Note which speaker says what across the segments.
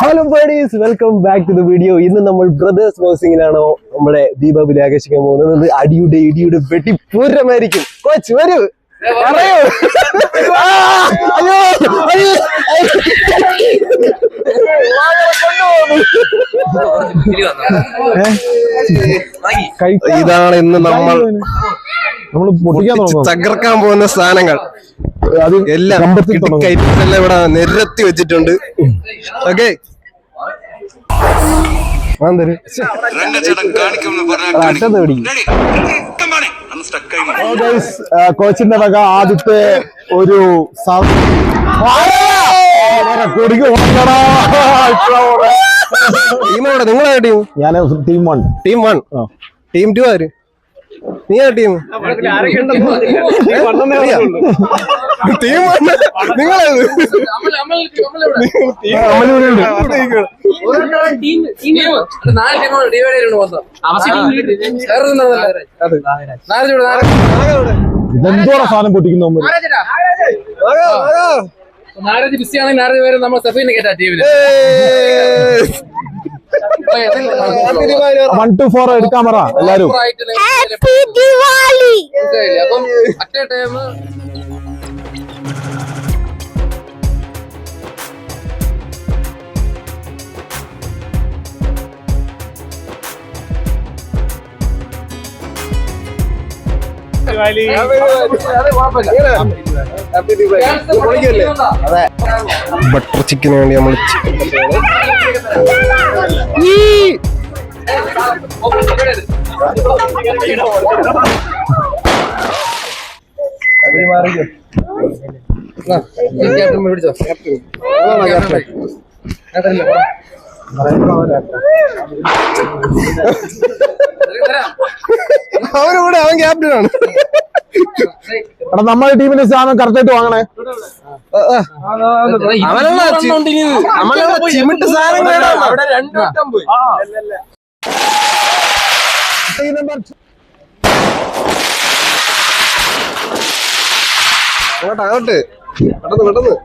Speaker 1: Hello buddies, welcome back to the video. ഇന്ന് നമ്മൾ brothers ബോക്സിങ്ങിനാണോ നമ്മുടെ ദീപാവലി ആഘോഷിക്കാൻ പോകുന്നത്. അടിയുടെ ഇടിയുടെ വെട്ടിപ്പൂരമായിരിക്കും. കോച്ച് വരൂ, പറയൂ. ഇതാണ് ഇന്ന് നമ്മൾ തകർക്കാൻ പോകുന്ന സാധനങ്ങൾ. എല്ലാം ഇവിടെ നിരത്തി വെച്ചിട്ടുണ്ട്. ഓക്കെ, കോച്ചിന്റെ വക ആദ്യത്തെ ഒരു ടീമോടെ. നിങ്ങളെ ടീം? ഞാൻ ടീം 1. ടീം 2 ആര്? നീ ആ ടീം? ഇതെന്തോടെ സാധനം പൊട്ടിക്കുന്നു.
Speaker 2: നാരജ് ബിസിയാണെങ്കിൽ നാരജ് പേര് നമ്മൾ സഫീനെ കേട്ടാ ടീമില്
Speaker 1: 1 to 4 എടുക്കാൻ പറ എല്ലാരും.
Speaker 2: അപ്പം അറ്റേ ടൈം
Speaker 1: ബട്ടർ ചിക്കന് വേണ്ടി നമ്മൾ അവനൂടെ അവൻ ക്യാപ്റ്റനാണ്. എടാ, നമ്മുടെ ടീമിന്റെ സാധനം കറക്റ്റായിട്ട് വാങ്ങണേ. ചിമിട്ട് സാധനം അങ്ങോട്ട്.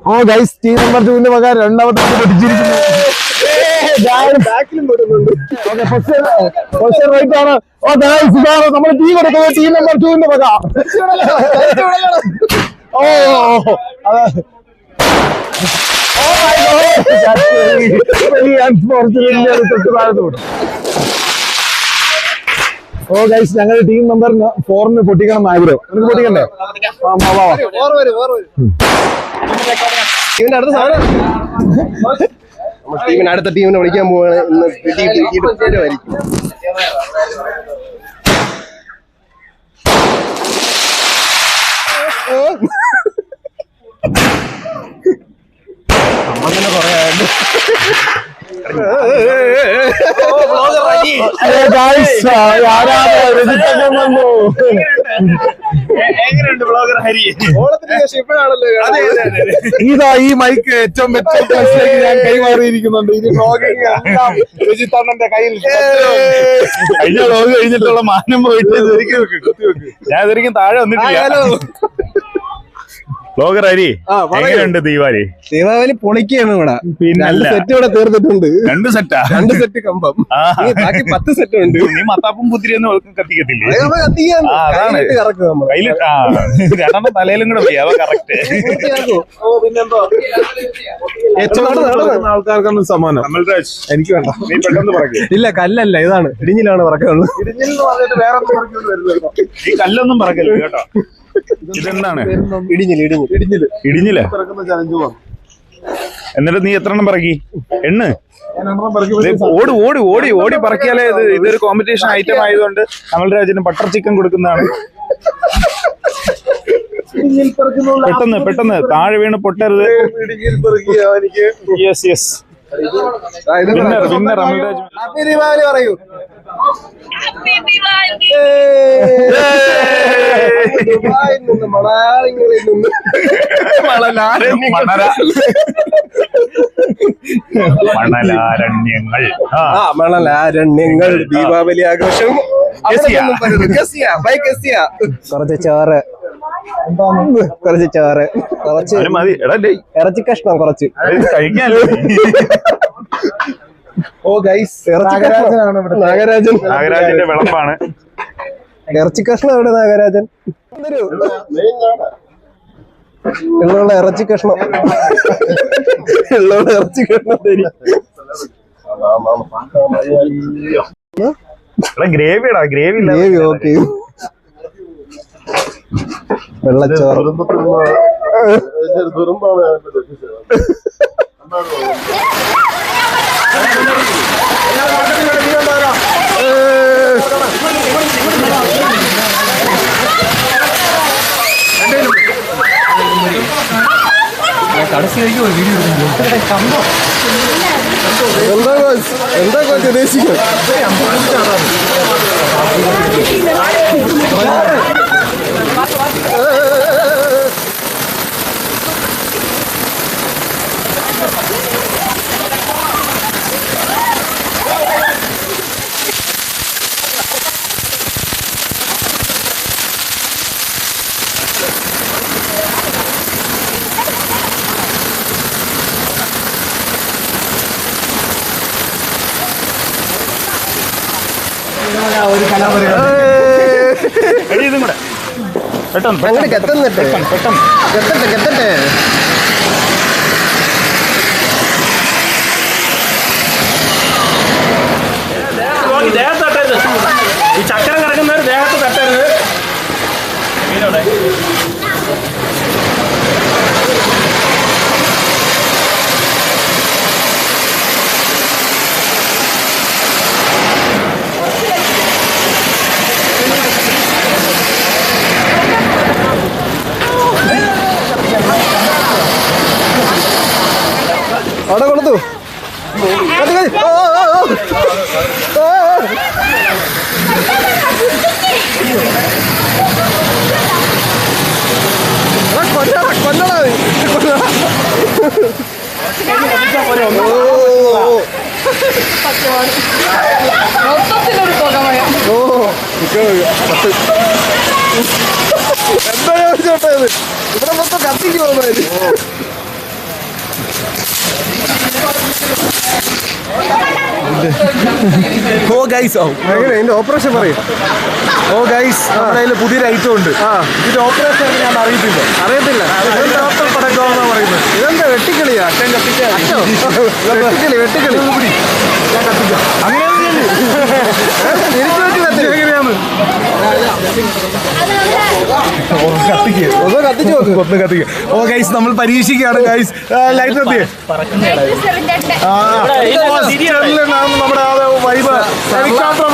Speaker 1: ഓ ഗൈസ്, ടീം നമ്പർ 2 വക രണ്ടാമത്തെ പൊട്ടിച്ചിരിക്കുന്നു. ഓ ഗൈസ്, ഇതാണ് നമ്മൾ ടീം കൊടുക്കുന്നത്. ടീം നമ്പർ 2 വക. ഓ ഓ ഗൈസ്, ഞങ്ങൾ ടീം നമ്പർ 4 പൊട്ടിക്കണം എന്ന് ആഗ്രഹം. നമുക്ക് പൊട്ടിക്കണ്ടേ? ടീമിന്റെ അടുത്ത സാധനം ടീമിന് അടുത്ത ടീമിനെ വിളിക്കാൻ പോവാണ്. ഇന്ന് കിട്ടിയിട്ടായിരിക്കും. നമ്മങ്ങനെ കൊറേ ഇതാ ഈ മൈക്ക് ഏറ്റവും ഞാൻ കൈമാറിയിരിക്കുന്നുണ്ട്. ഇത് ബ്ലോഗിങ് എല്ലാം രജിത്തണ്ണന്റെ കയ്യിൽ.
Speaker 3: കഴിഞ്ഞ ബ്ലോഗ് കഴിഞ്ഞിട്ടുള്ള മാനം പോയിട്ട് ഞാൻ ഇതൊരിക്കും താഴെ വന്നിട്ടില്ല. ബ്ലോഗർ ഹരി, എങ്ങനെയുണ്ട് ദീപാവലി?
Speaker 1: ദീപാവലി പൊളിക്കാണ് ഇവിടെ. പിന്നെ സെറ്റ് ഇവിടെ തീർത്തിട്ടുണ്ട്. 2 സെറ്റ് കമ്പം. ബാക്കി 10 സെറ്റ് ഉണ്ട്.
Speaker 3: നീ മത്താപ്പും പുത്തിരിയൊന്നും കത്തിക്കത്തില്ലേ?
Speaker 1: അതാണ്
Speaker 3: കയ്യില് 2 തലയിലും കൂടെ പോയി. അവ കറക്റ്റ്.
Speaker 1: ആൾക്കാർക്കൊന്നും സമ്മാനം.
Speaker 3: അമൽരാജ്,
Speaker 1: എനിക്ക് വേണ്ട.
Speaker 3: നീ പെട്ടെന്ന് പറയേ.
Speaker 1: ഇല്ല, കല്ലല്ല, ഇതാണ് ഇടിഞ്ഞിലാണ് പറക്കുള്ളൂ.
Speaker 3: ഈ കല്ലൊന്നും പറക്കല്ലേ കേട്ടോ. ഇതെന്താണ്? ഇടിഞ്ഞില്ല. എന്നിട്ട് നീ എത്ര എണ്ണം പറക്കി? എണ്ണ്. ഓടി ഓടി ഓടി ഓടി പറക്കിയാലേ ഇതൊരു കോമ്പറ്റീഷൻ ഐറ്റം ആയതുകൊണ്ട് അമൽരാജിന് ബട്ടർ ചിക്കൻ കൊടുക്കുന്നതാണ്. പെട്ടെന്ന് പെട്ടെന്ന് താഴെ വീണ് പൊട്ടരുത്. Yes yes, winner Amalraj.
Speaker 1: Happy Deepavali പറയൂ. മലയാളികളിൽ നിന്ന് മണലാരണ്യങ്ങൾ ദീപാവലി ആഘോഷം. കുറച്ച് ചോറ്, കുറച്ച് ചോറ്, കുറച്ച് ഇറച്ചി കഷ്ണം, കുറച്ച്
Speaker 3: കഴിക്കാൻ
Speaker 1: ഓ ഗൈസ് നാഗരാജൻ
Speaker 3: നാഗരാജന്റെ വിളമ്പാണ്.
Speaker 1: ഇറച്ചി കഷ്ണം എവിടെ നാഗരാജൻ? ഉള്ള ഇറച്ചി കഷ്ണം ഉള്ള ഇറച്ചി കഷ്ണം തരും.
Speaker 3: ഗ്രേവിടാ, ഗ്രേവി
Speaker 1: ഗ്രേവി ഓക്കെ. വെള്ളച്ചോറ് എന്താ കോച്ച് ഉദ്ദേശിക്കുന്നത്?
Speaker 3: ഇതും കൂടെ പെട്ടെന്ന്
Speaker 1: അങ്ങോട്ട് കെത്തന്നിട്ട് കെത്തട്ടെ.
Speaker 3: ദേഹത്ത് തട്ടരുത്, ഈ ചക്കരം കിടക്കുന്നവർ ദേഹത്ത് തട്ടരുത്. മീനോടെ
Speaker 1: അവിടെ കൊടുത്തു. എന്താ ചോദിച്ചോട്ടത്? ഇവിടെ മൊത്തം കത്തിക്ക് പോകുന്നത്. ഓ ഗൈസ്, എങ്ങനെ എന്റെ ഓപ്പറേഷൻ പറയും? ഓ ഗൈസ്, നമ്മുടെ കയ്യിൽ പുതിയൊരു ഐറ്റം ഉണ്ട്. ഇതിന്റെ ഓപ്പറേഷൻ ഞാൻ അറിയത്തില്ല. ഡോക്ടർ പടക്കമെന്നാ പറയുന്നത്. ഇതെന്താ വെട്ടിക്കളിയാ? അച്ഛൻ കത്തിക്കാൻ വെട്ടിക്കളി ഞാൻ കത്തിക്കാം. അങ്ങനെ എങ്ങനെയാന്ന് ഒന്ന് കത്തിച്ചു നോക്ക്. ഒന്ന് കത്തിക്കുക. ഓ ഗൈസ്, നമ്മൾ പരീക്ഷിക്കുകയാണ് ഗൈസ്. ലൈറ്റ് എത്തിയേ. നമ്മുടെ ആ വൈബ് ഹെലികോപ്റ്റർ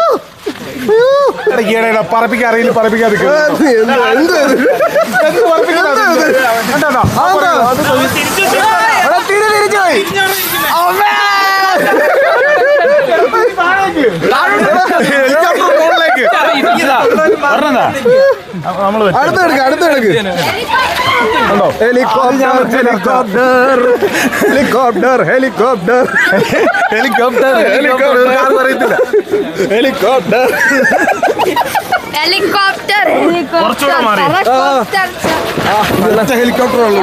Speaker 1: പറപ്പിക്കാൻ പറപ്പിക്കാൻ അറിയില്ല, പറപ്പിക്കാതെ അടുത്തെടുക്ക്. ഹെലികോപ്റ്റർ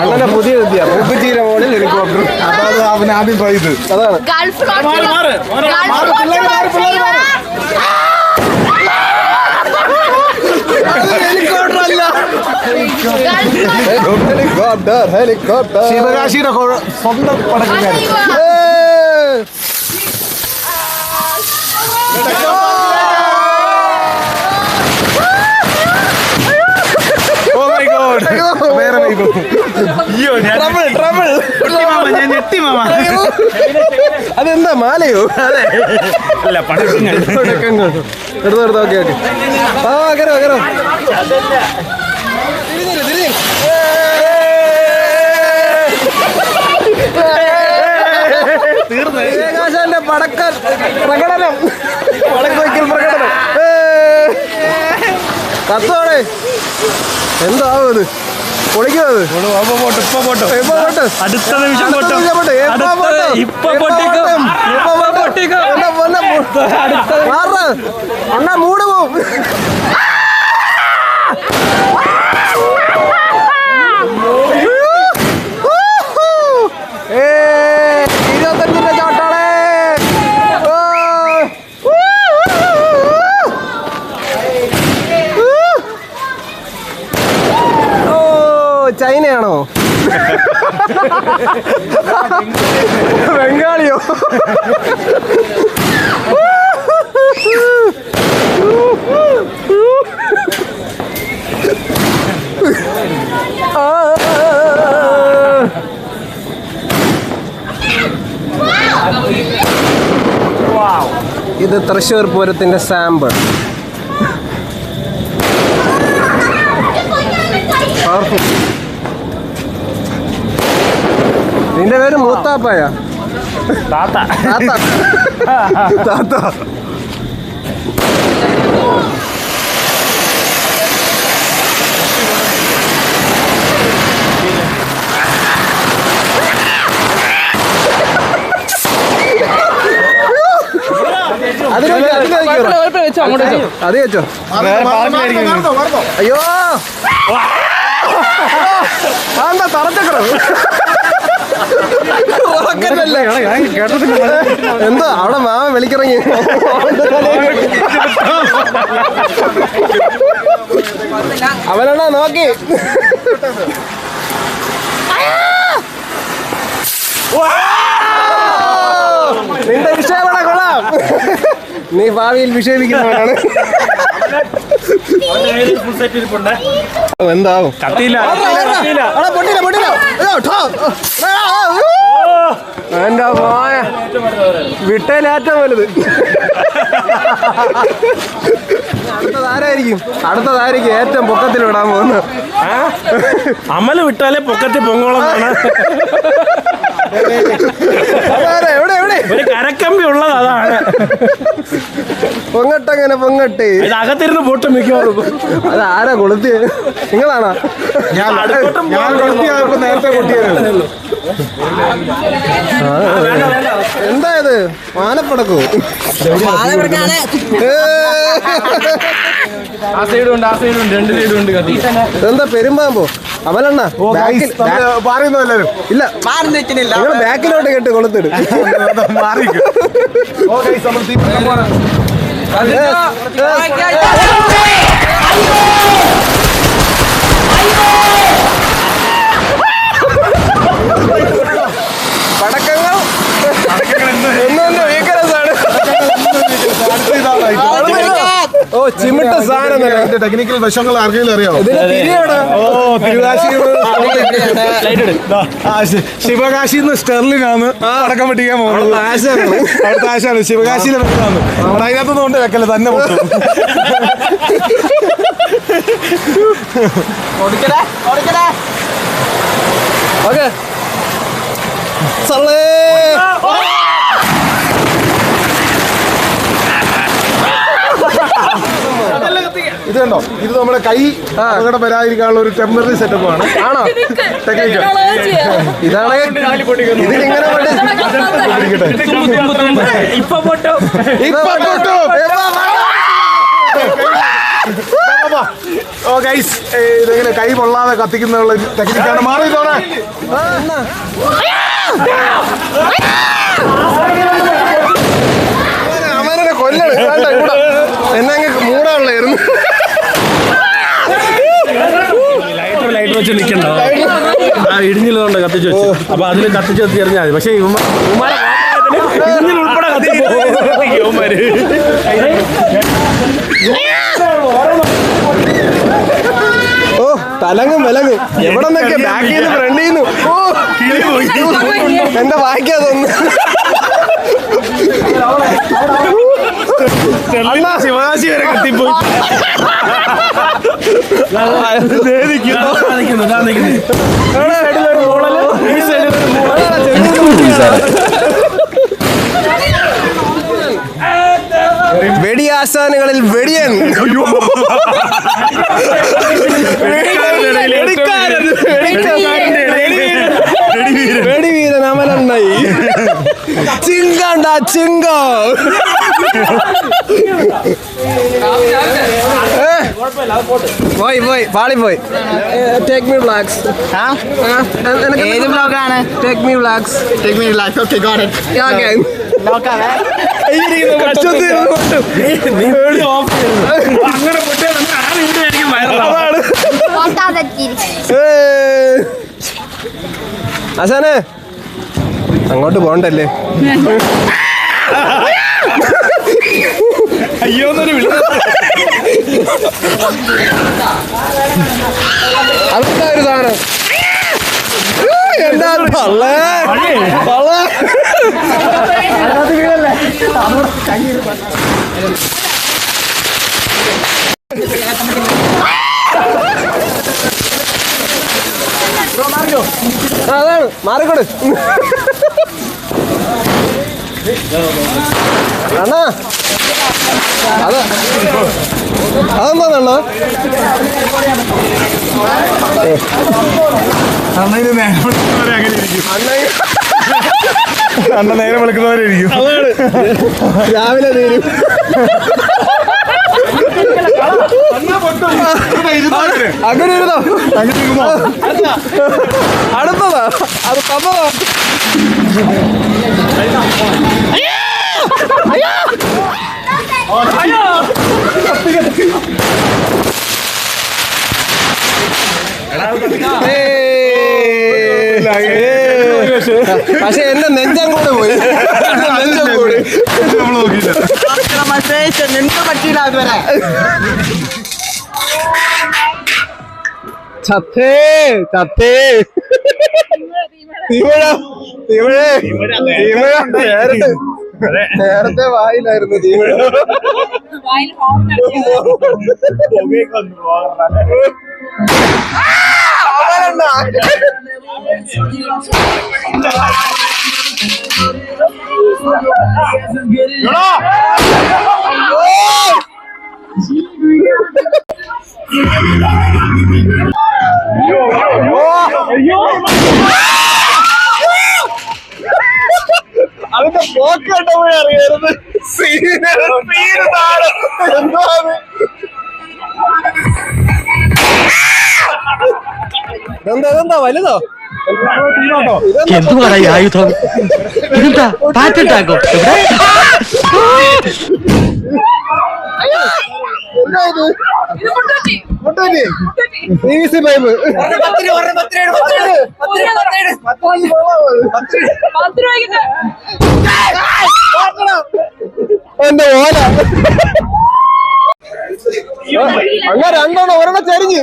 Speaker 1: അങ്ങനെ പുതിയ പുതുച്ചീര മോളിൽ ഹെലികോപ്റ്റർ. അതാണ് അവൻ ആദ്യം ട്രൈ ചെയ്ത്. അതാണ് ഹെലികോപ്റ്റർ അല്ല, ഹെലികോപ്റ്റർ. ശിവകാശിയുടെ സ്വന്തം പടക്കക്കാരൻ. അതെന്താ മാലയോ?
Speaker 3: അല്ല, പടക്കങ്ങൾ.
Speaker 1: എടുത്തോ. ഓക്കെ. ആ കരോ തീർന്നു. പടക്ക പ്രകടനം, പടക്ക വയ്ക്കൽ പ്രകടനം. കത്തോടെ എന്താവും ഇത്? പൊളിക്കുന്നത്
Speaker 3: അടുത്ത നിമിഷം
Speaker 1: അണ്ണാ മൂട് പോവും. ചൈനയാണോ ബംഗാളിയോ? ഇത് തൃശ്ശൂർ പൂരത്തിന്റെ സാമ്പിൾ. നിന്റെ പേര് മൂത്താപ്പായ? താത്ത. അത് വെച്ചോ. അയ്യോ എന്താ തറച്ചക്കറ എന്താ അവിടെ മാമ വിളിക്കിറങ്ങി? അവനെണ്ണ നോക്കി. നിന്റെ വിഷയമാണ് കൊള്ളാം. നീ ഭാവിയിൽ വിഷയിപ്പിക്കുന്നവനാണ്. എന്താവും? എന്റെ മോയ വിട്ടേലേറ്റവും വലുത്. അടുത്തതായിരിക്കും ഏറ്റവും പൊക്കത്തിൽ വിടാൻ പോകുന്നത്.
Speaker 4: അമല് വിട്ടാലേ പൊക്കത്തിൽ പൊങ്ങോളം. ഒരു കരക്കമ്പി ഉള്ളത് അതാണ്.
Speaker 1: പൊങ്ങട്ടെ
Speaker 4: അകത്തിരുന്ന് പൊട്ട് മിക്കവാറും.
Speaker 1: അത് ആരാ കൊളുത്തി? നിങ്ങളാണോ? നേരത്തെ കൊട്ടിയായിരുന്നു. എന്താ ഇത്? മാനപ്പടക്കോ? എന്താ പെരുമ്പാമ്പോ? അമലെണ്ണ പറയുന്നു എല്ലാരും. ഇല്ല നിങ്ങൾ ബാക്കിലോട്ട് കേട്ട് കൊളുത്തിട്. പടക്കങ്ങൾ എന്നെ വീക്കനസാണ്. ഓ ചിമിട്ട സാധനം തന്നെ. ടെക്നിക്കൽ വശങ്ങൾ ആർക്കെങ്കിലും അറിയാമോ? ശിവകാശിന്ന് സ്റ്റെർലിനാണ് പടക്കം വെട്ടിക്കാൻ പോകുന്നത്. അടുത്ത ആശാണ് ശിവകാശിയിലെ വെക്കാന്ന്. അതിനകത്തൊന്നും കൊണ്ട് വെക്കല്ലേ, തന്നെ പൊട്ടും. ഓക്കെ ഇത് കണ്ടോ, ഇത് നമ്മുടെ കൈ അപകടം വരാതിരിക്കാനുള്ള ഒരു ടെമ്പററി സെറ്റപ്പ് ആണ്. ആണോ? ടെക്നിക്കൽ ഇതാണ്. ഇതിലിങ്ങനെ ഓ ഗൈസ്, ഇതെങ്ങനെ കൈ പൊള്ളാതെ കത്തിക്കുന്നുള്ള ടെക്നിക്കാണ്. മാറി തോന്നേ. അവനെ കൊല്ലണം. എന്നെ അങ്ങ് മൂടാനുള്ളായിരുന്നു.
Speaker 4: ലൈറ്റ് വെച്ച് നിൽക്കണ്ടോ? ആ ഇടിഞ്ഞിലുണ്ട് കത്തിച്ച് വെച്ചു. അപ്പൊ അതിൽ കത്തിച്ച് വെച്ച് എറിഞ്ഞാൽ മതി. പക്ഷെ ഉൾപ്പെടെ കത്തിപ്പോമാര്.
Speaker 1: ഓ തലങ്ങും വിലങ്ങും എവിടെ നിന്നൊക്കെ ബാക്കിൽ നിന്ന് ഫ്രണ്ടിൽ നിന്ന്. ഓ എന്റെ വായിക്കാതൊന്ന്.
Speaker 4: ശിവകാശി വരെ കത്തിപ്പോയി.
Speaker 1: വെടിയാശാനുകളിൽ വെടിയൻ. ചിങ്കോ പോയി പാളിപ്പോയി. Take me vlogs. ഏത് വ്ളോഗാണ്? Take me vlogs. Take me vlogs. Okay got it. Okay നോക്കാവേ. ആശാനെ അങ്ങോട്ട് പോണ്ടല്ലേ?
Speaker 3: അയ്യോ എന്നൊരു വിളി.
Speaker 1: അതെന്താ ഒരു സാധനം? എന്താ പള്ളേ പള്ളേ അതാണ് മാറിക്കൊട് അണ്ണാ. അതെന്താ
Speaker 3: അണ്ണ നേരെ വിളിക്കുന്നവരായിരിക്കും.
Speaker 1: രാവിലെ തീരും. അങ്ങനെ ഇരുന്നോ? അടുത്തതാ അത് തന്നതാ. പക്ഷെ എന്റെ നെഞ്ചം കൂടെ പോയി. നെഞ്ചം കൂടി നിനക്ക് പറ്റിയില്ല അതുവരെ. ചത്തേ ചത്തേ നേരത്തെ വായിലായിരുന്നു തീമഴ. അതിന്റെ പോക്ക് കണ്ടപ്പോഴേ അറിയായിരുന്നു. എന്താ വലുതോ?
Speaker 5: എന്തുവാടാ ഈ ആയുധം? ഇതെന്താ പാറ്റണ്ടാക്കോ?
Speaker 1: എന്റെ ഓല അങ്ങനെ രണ്ടെണ്ണം ഒരെണ്ണം ചരിഞ്ഞ്.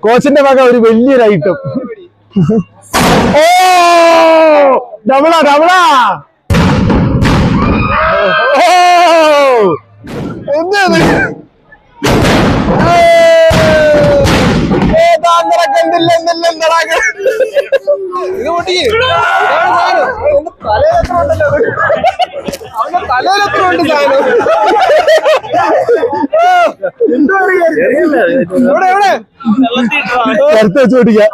Speaker 1: കോച്ചിന്റെ വക ഒരു വലിയൊരു ഐറ്റം. ഓ ഡബിളാ ഡബിളാ. ഓ എന്താ ഇത് പൊട്ടി. തലയിലെത്ര ഉണ്ടല്ലോ, അവന്റെ തലയിലെത്ര ഉണ്ട് സാധനം. എവിടെ എവിടെ കറുത്ത് വെച്ച് പൊട്ടിക്കാം.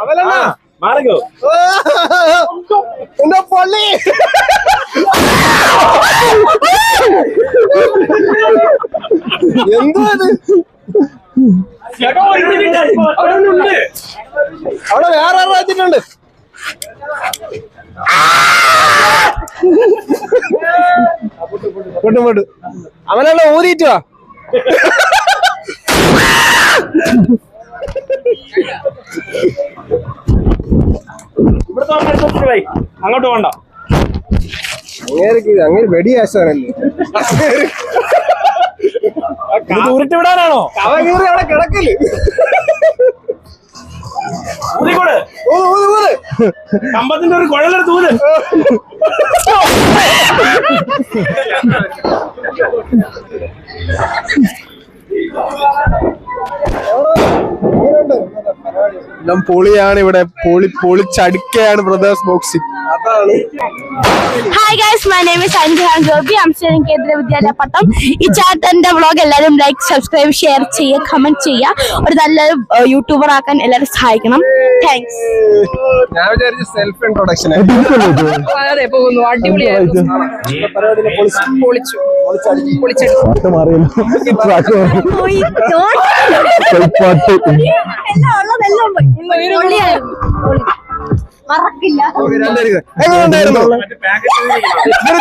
Speaker 1: എന്റെ പള്ളി എന്താ അവിടെ വേറെ ആരും വെച്ചിട്ടുണ്ട്. പൊട്ടും അവനെല്ലാം ഊതിയിട്ടുവാ.
Speaker 3: അങ്ങോട്ട് പോണ്ട.
Speaker 1: അങ്ങനെ വെടിയാശാനല്ലേ
Speaker 3: ഉരുട്ടി വിടാനാണോ?
Speaker 1: അവൻ കീറി അവിടെ കിടക്കല്.
Speaker 3: കമ്പത്തിന്റെ ഒരു കുഴലെടുത്ത് ഊര്.
Speaker 1: പൊളിയാണ് ഇവിടെ, പൊളിച്ചടുക്കയാണ് ബ്രദേഴ്സ് ബോക്സിംഗ്. അതാണ്.
Speaker 6: Hi guys, my name is Anjahan Gopi. അംശം കേന്ദ്ര വിദ്യാലയ പട്ടം. ഈ ചാനലിന്റെ വ്ളോഗ് എല്ലാവരും ലൈക്ക്, സബ്സ്ക്രൈബ്, ഷെയർ ചെയ്യുക, കമന്റ് ചെയ്യുക. ഒരു നല്ലൊരു യൂട്യൂബർ ആക്കാൻ എല്ലാവരും സഹായിക്കണം. താങ്ക്സ്.
Speaker 1: ഞാൻ വിചാരിച്ചു സെൽഫ് ഇൻട്രൊഡക്ഷൻ.
Speaker 2: വളരെ പോകുന്നു, അടിപൊളിയായിരുന്നു.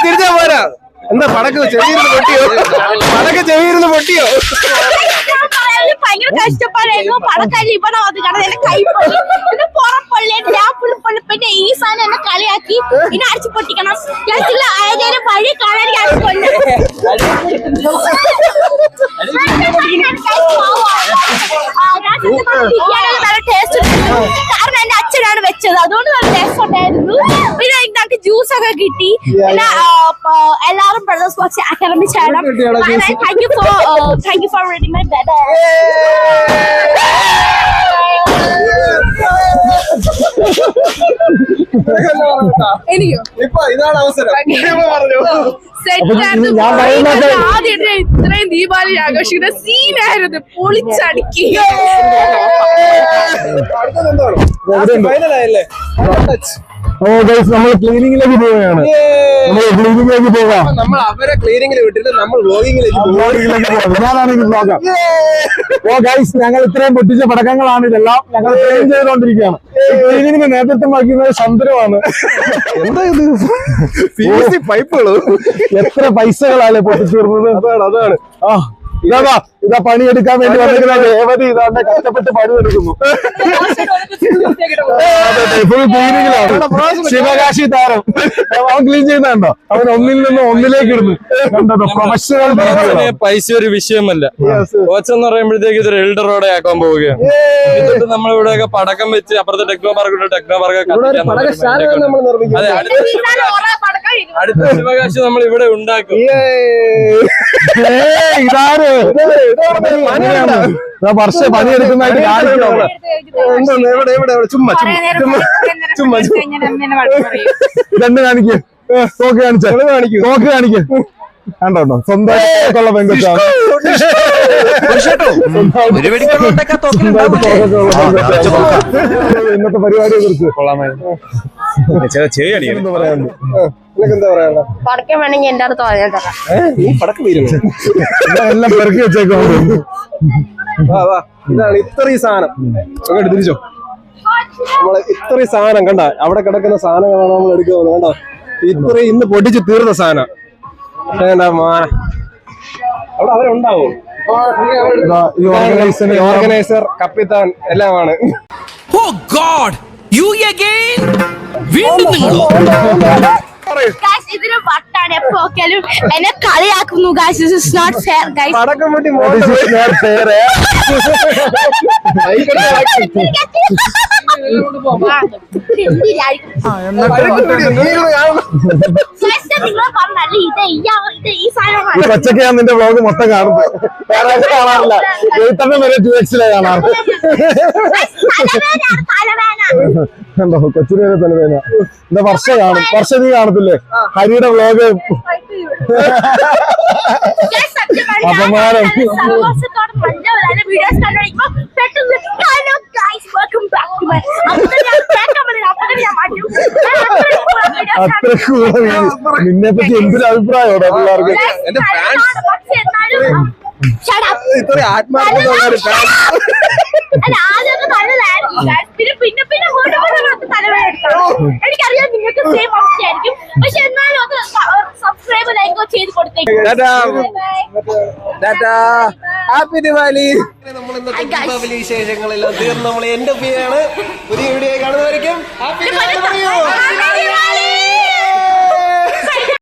Speaker 1: തിരിച്ചാ പോരാ. എന്താ പടക്ക് ചെവിയിരുന്ന് പൊട്ടിയോ?
Speaker 6: ഭയങ്കര കഷ്ടപ്പാടായിരുന്നു. പടക്കല്ലി ഇവിടെ വന്ന് കണ്ടത് എന്നെ കൈ പൊള്ളി, പിന്നെ പുറം പൊള്ളി, ലാപ്പിൾ പൊള്ളി, പിന്നെ ഈ സാധനം എന്നെ കളിയാക്കി. ഇനി അടിച്ചു പൊട്ടിക്കണം. ഏതെങ്കിലും വഴി കാണാൻ നല്ല ടേസ്റ്റ് കാരണം എന്റെ അച്ഛനാണ് വെച്ചത്, അതുകൊണ്ട് നല്ല ടേസ്റ്റ് ഉണ്ടായിരുന്നു. പിന്നെ ഞങ്ങൾക്ക് ജ്യൂസ് ഒക്കെ കിട്ടി. പിന്നെ എല്ലാവരും ബ്രദേഴ്സ് ബോക്സ് അക്കാദമി ചെയ്യണം. Thank you for reading my bed.
Speaker 2: എനിക്കോ
Speaker 1: ഇപ്പൊ ഇതാണ് അവസരം.
Speaker 2: ആദ്യമായിട്ട് ഇത്രയും ദീപാവലി ആഘോഷിക്കുന്ന സീനായിരുന്നു. പൊളിച്ചടുക്കി.
Speaker 1: ഫൈനലായല്ലേ?
Speaker 3: നമ്മൾ ക്ലീനിങ്ങിലേക്ക് പോവുകയാണ്.
Speaker 1: നമ്മൾ അവരെ ക്ലീനിങ്ങിൽ വിട്ടിട്ട് നമ്മൾ വ്ലോഗിങ്ങിലേക്ക്
Speaker 3: ഞാനാണെങ്കിൽ ബ്ലോഗാം. ഓ ഗൈസ്, ഞങ്ങൾ ഇത്രയും പൊട്ടിച്ച പടക്കങ്ങളാണ് ഇതെല്ലാം. ഞങ്ങൾ ക്ലീൻ ചെയ്തുകൊണ്ടിരിക്കുകയാണ്. ക്ലീനിങ്ങിന് നേതൃത്വം വഹിക്കുന്നത് ശന്തരമാണ്.
Speaker 1: എന്താ ഇത്? പൈപ്പുകളോ?
Speaker 3: എത്ര പൈസകളാണ് പൊട്ടിച്ചേർന്നത്. അതാണ്. ആ ഇതാ പണിയെടുക്കാൻ വേണ്ടി വന്നിരിക്കുന്ന രേവതി ഇതാണ്ട് കഷ്ടപ്പെട്ട് പണിയെടുക്കുന്നു. ഫുൾ ക്ലീനിങ്ങിലാണ്. ശിവകാശി താരം അവൻ ക്ലീൻ ചെയ്യുന്നുണ്ടോ? അവൻ ഒന്നിൽ നിന്ന് ഒന്നിലേക്ക് ഇടുന്നു. കണ്ടോ? പ്രൊഫഷണൽ
Speaker 7: പൈസ ഒരു വിഷയമല്ല. കോച്ചെന്ന് പറയുമ്പോഴത്തേക്ക് ഇതൊരു എൽഡറോടെ ആക്കാൻ പോവുകയാണ്. എന്നിട്ട് നമ്മളിവിടെയൊക്കെ പടക്കം വെച്ച് അപ്പുറത്തെ ടെക്നോ പാർക്ക് അതെ, അടുത്ത ശിവകാശി നമ്മൾ ഇവിടെ ഉണ്ടാക്കും.
Speaker 3: ഇതാര് വർഷം പണിയെടുക്കുന്നതായിട്ട് കാണിക്കണം. രണ്ട് കാണിക്ക്, തോക്ക് കാണിക്ക്. കണ്ടോ? സ്വന്തമായിട്ടുള്ള പെൺകൊച്ചാണ്. ഇന്നത്തെ പരിപാടിയെ കുറിച്ച്
Speaker 6: പടക്കം വേണമെങ്കിൽ എന്റെ അടുത്ത് പറയാൻ തരാം.
Speaker 3: എല്ലാം പെറുക്കി വെച്ചേക്കോ.
Speaker 1: ഇതാണ് ഇത്രയും സാധനം. അങ്ങോട്ട് തിരിച്ചോ. നമ്മള് ഇത്രയും സാധനം കണ്ട അവിടെ കിടക്കുന്ന സാധനങ്ങളാണ് നമ്മൾ എടുക്കുന്നത്. കണ്ടോ? ഇത്രയും ഇന്ന് പൊട്ടിച്ച് തീർന്ന സാധനം. അവിടെ അവരുണ്ടാവോ? ഓർഗനൈസർ, കപ്പിത്താൻ എല്ലാമാണ്.
Speaker 6: ഇതിന് വട്ടാണ്. എപ്പോ നോക്കിയാലും എന്നെ കളിയാക്കുന്നു.
Speaker 1: പടക്കം പൊട്ടി
Speaker 3: പച്ചക്ക് ഞാൻ നിന്റെ വ്ളോഗ് മൊത്തം കാണുമ്പോ കാണാറില്ല. തന്നെ വരെ 2x കാണാറ്. കണ്ടോ? കൊച്ചിന് വരെ തലവേദന. എന്താ വർഷ കാണും. വർഷ നീ കാണത്തില്ലേ ഹരിയുടെ വ്ളോഗ്? അപമാനം. അത്ര നിന്നെ പറ്റി എന്തൊരു അഭിപ്രായമാണ് പിള്ളേർക്ക്?
Speaker 1: ഇത്ര ആത്മാർത്ഥ
Speaker 6: എനിക്കറിയാം നിങ്ങൾക്ക് സെയിം അവസ്ഥയായിരിക്കും. പക്ഷെ എന്നാലും അത് സബ്സ്ക്രൈബ് ലൈക്കോ ചെയ്ത് കൊടുത്തേക്കും.
Speaker 1: ഹാപ്പി ദിവാലി. നമ്മൾ ഇന്നത്തെ ദീപാവലി വിശേഷങ്ങളെല്ലാം തീർന്ന് നമ്മൾ എന്റെ പേരാണ്. പുതിയ വീഡിയോ കാണുന്നവരേക്കും ഹാപ്പി ദിവാലി.